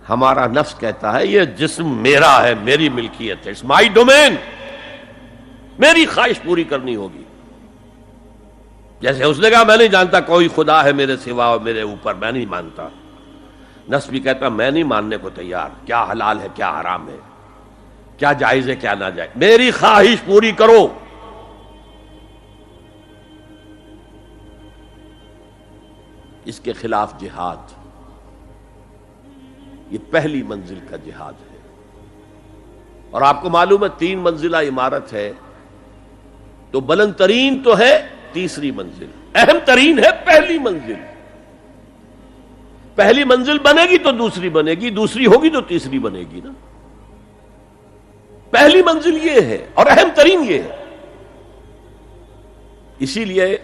ہمارا نفس کہتا ہے یہ جسم میرا ہے، میری ملکیت ہے، اٹس مائی ڈومین، میری خواہش پوری کرنی ہوگی. جیسے اس نے کہا میں نہیں جانتا کوئی خدا ہے میرے سوا اور میرے اوپر، میں نہیں مانتا. نفس بھی کہتا میں نہیں ماننے کو تیار، کیا حلال ہے کیا حرام ہے، کیا جائز ہے کیا ناجائز، میری خواہش پوری کرو. اس کے خلاف جہاد، یہ پہلی منزل کا جہاد ہے. اور آپ کو معلوم ہے 3 منزلہ عمارت ہے، تو بلند ترین تو ہے تیسری منزل، اہم ترین ہے پہلی منزل. پہلی منزل بنے گی تو دوسری بنے گی، دوسری ہوگی تو تیسری بنے گی نا. پہلی منزل یہ ہے اور اہم ترین یہ ہے. اسی لیے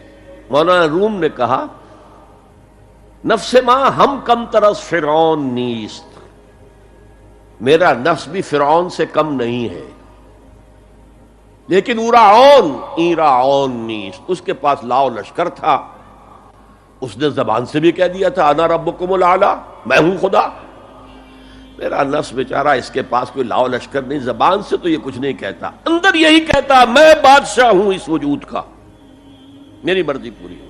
مولانا روم نے کہا نفس ماں ہم کم ترس فرعون نیست، میرا نفس بھی فرعون سے کم نہیں ہے، لیکن ایراعون نیست، اس کے پاس لاؤ لشکر تھا. اس نے زبان سے بھی کہہ دیا تھا انا ربکم الاعلی، میں ہوں خدا. میرا نفس بیچارہ اس کے پاس کوئی لاؤ لشکر نہیں، زبان سے تو یہ کچھ نہیں کہتا، اندر یہی کہتا میں بادشاہ ہوں اس وجود کا، میری مرضی پوری ہو.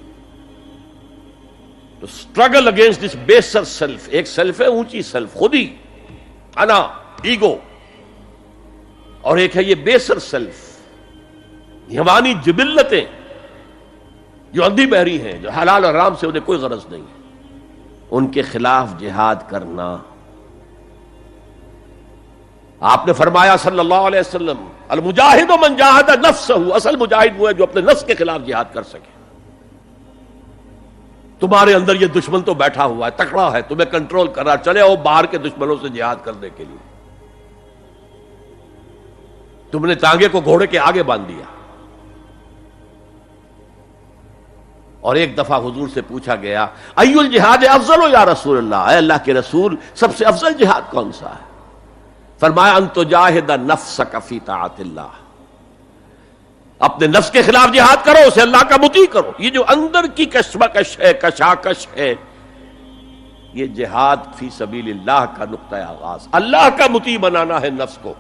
تو اسٹرگل اگینسٹ دس بیسر سیلف، ایک سیلف ہے اونچی سیلف، خود ہی انا ایگو، اور ایک ہے یہ بیسر سیلف، حیوانی جبلتیں جو اندھی بہری ہیں، جو حلال اور حرام سے انہیں کوئی غرض نہیں ہے، ان کے خلاف جہاد کرنا. آپ نے فرمایا صلی اللہ علیہ وسلم المجاہد من جاہد نفسہ، اصل مجاہد وہ ہے جو اپنے نفس کے خلاف جہاد کر سکے. تمہارے اندر یہ دشمن تو بیٹھا ہوا ہے، تکڑا ہے، تمہیں کنٹرول کر رہا، چلے آؤ باہر کے دشمنوں سے جہاد کرنے کے لیے. تم نے ٹانگے کو گھوڑے کے آگے باندھ دیا. اور ایک دفعہ حضور سے پوچھا گیا ای الجہاد افضل یا رسول اللہ، اے اللہ کے رسول سب سے افضل جہاد کون سا ہے؟ فرمایا ان تجاہد نفسک فی طاعت اللہ، اپنے نفس کے خلاف جہاد کرو، اسے اللہ کا مطیع کرو. یہ جو اندر کی کشمکش ہے، کشاکش ہے، یہ جہاد فی سبیل اللہ کا نقطہ آغاز، اللہ کا مطیع بنانا ہے نفس کو.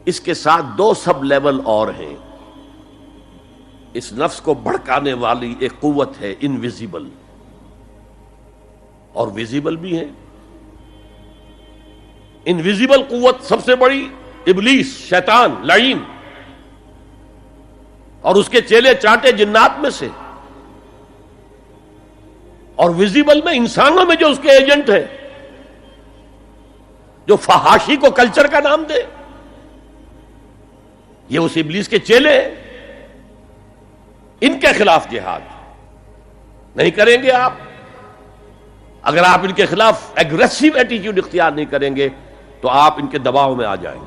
اس کے ساتھ 2 سب لیول اور ہیں. اس نفس کو بھڑکانے والی ایک قوت ہے انویزیبل، اور ویزیبل بھی ہے. انویزیبل قوت سب سے بڑی ابلیس، شیطان لعین، اور اس کے چیلے چانٹے جنات میں سے، اور ویزیبل میں انسانوں میں جو اس کے ایجنٹ ہیں، جو فحاشی کو کلچر کا نام دے، یہ اس ابلیس کے چیلے ہیں. ان کے خلاف جہاد نہیں کریں گے آپ. اگر آپ ان کے خلاف ایگریسو ایٹیٹیوڈ اختیار نہیں کریں گے تو آپ ان کے دباؤ میں آ جائیں گے.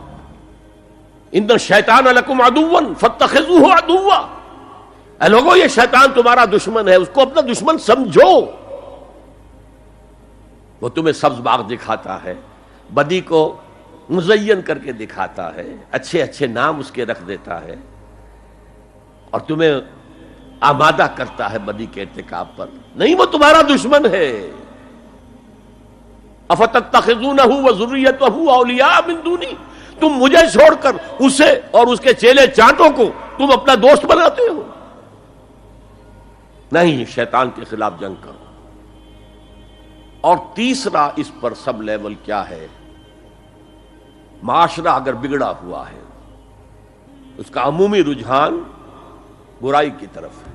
ان الشیطان لکم عدوا فاتخذوہ عدوا، اے لوگوں یہ شیطان تمہارا دشمن ہے، اس کو اپنا دشمن سمجھو. وہ تمہیں سبز باغ دکھاتا ہے، بدی کو مزین کر کے دکھاتا ہے، اچھے اچھے نام اس کے رکھ دیتا ہے، اور تمہیں آمادہ کرتا ہے بدی کے ارتکاب پر. نہیں، وہ تمہارا دشمن ہے. افتتخذونہ وذریتہ اولیاء من دونی، تم مجھے چھوڑ کر اسے اور اس کے چیلے چانٹوں کو تم اپنا دوست بناتے ہو. نہیں، شیطان کے خلاف جنگ کرو. اور تیسرا اس پر سب لیول کیا ہے؟ معاشرہ اگر بگڑا ہوا ہے، اس کا عمومی رجحان برائی کی طرف ہے،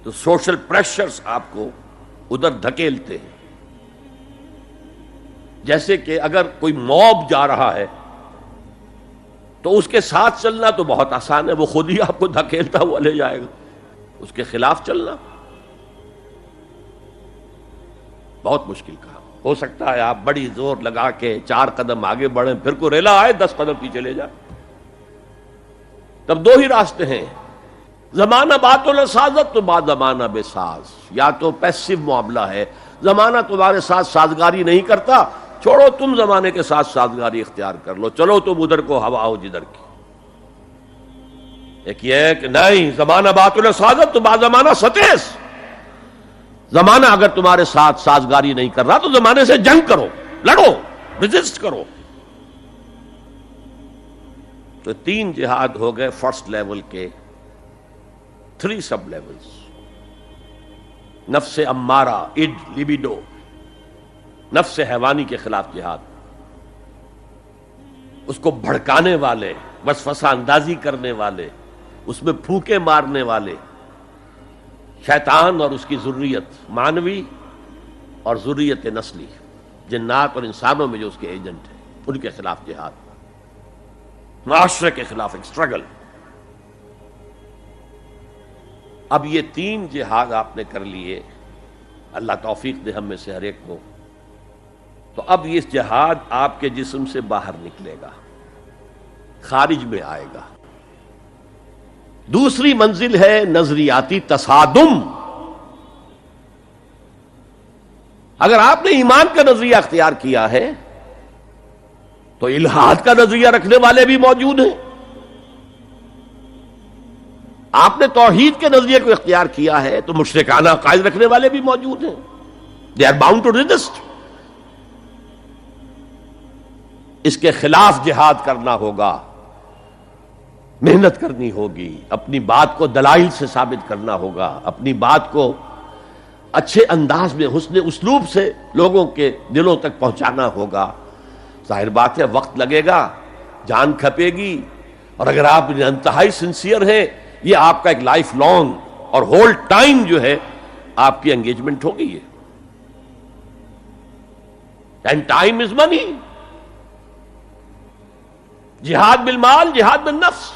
تو سوشل پریشرز آپ کو ادھر دھکیلتے ہیں. جیسے کہ اگر کوئی موب جا رہا ہے تو اس کے ساتھ چلنا تو بہت آسان ہے، وہ خود ہی آپ کو دھکیلتا ہوا لے جائے گا. اس کے خلاف چلنا بہت مشکل کام. ہو سکتا ہے آپ بڑی زور لگا کے 4 قدم آگے بڑھیں، پھر کوئی ریلا آئے 10 قدم پیچھے لے جائے. تب 2 ہی راستے ہیں، زمانہ بات و سازت تو بعد زمانہ بے ساز. یا تو پیسو معاملہ ہے، زمانہ تمہارے ساتھ سازگاری نہیں کرتا، چھوڑو تم زمانے کے ساتھ سازگاری اختیار کر لو، چلو تم ادھر کو ہوا ہو جدھر کی. ایک یہ ہے کہ نہیں، زمانہ بات و سازت تو بعد زمانہ ستیس، زمانہ اگر تمہارے ساتھ سازگاری نہیں کر رہا تو زمانے سے جنگ کرو، لڑو، ریزسٹ کرو۔ تو 3 جہاد ہو گئے فرسٹ لیول کے، 3 سب لیولز۔ نفس امارہ، اڈ، لیبیڈو، نفس حیوانی کے خلاف جہاد، اس کو بھڑکانے والے، وسوسہ اندازی کرنے والے، اس میں پھونکے مارنے والے، شیطان اور اس کی ذریت مانوی اور ذریت نسلی، جنات اور انسانوں میں جو اس کے ایجنٹ ہیں، ان کے خلاف جہاد، معاشرے کے خلاف ایک اسٹرگل۔ اب یہ 3 جہاد آپ نے کر لیے، اللہ توفیق دے ہم میں سے ہر ایک کو، تو اب یہ جہاد آپ کے جسم سے باہر نکلے گا، خارج میں آئے گا۔ دوسری منزل ہے نظریاتی تصادم۔ اگر آپ نے ایمان کا نظریہ اختیار کیا ہے تو الحاد کا نظریہ رکھنے والے بھی موجود ہیں، آپ نے توحید کے نظریے کو اختیار کیا ہے تو مشرکانہ عقائد رکھنے والے بھی موجود ہیں۔ They are bound to resist. اس کے خلاف جہاد کرنا ہوگا، محنت کرنی ہوگی، اپنی بات کو دلائل سے ثابت کرنا ہوگا، اپنی بات کو اچھے انداز میں حسن اسلوب سے لوگوں کے دلوں تک پہنچانا ہوگا۔ ظاہر بات ہے وقت لگے گا، جان کھپے گی، اور اگر آپ انتہائی سنسیئر ہیں، یہ آپ کا ایک لائف لانگ اور ہول ٹائم جو ہے آپ کی انگیجمنٹ ہوگی ہے۔ اینڈ ٹائم از منی۔ جہاد بالمال، جہاد بالنفس۔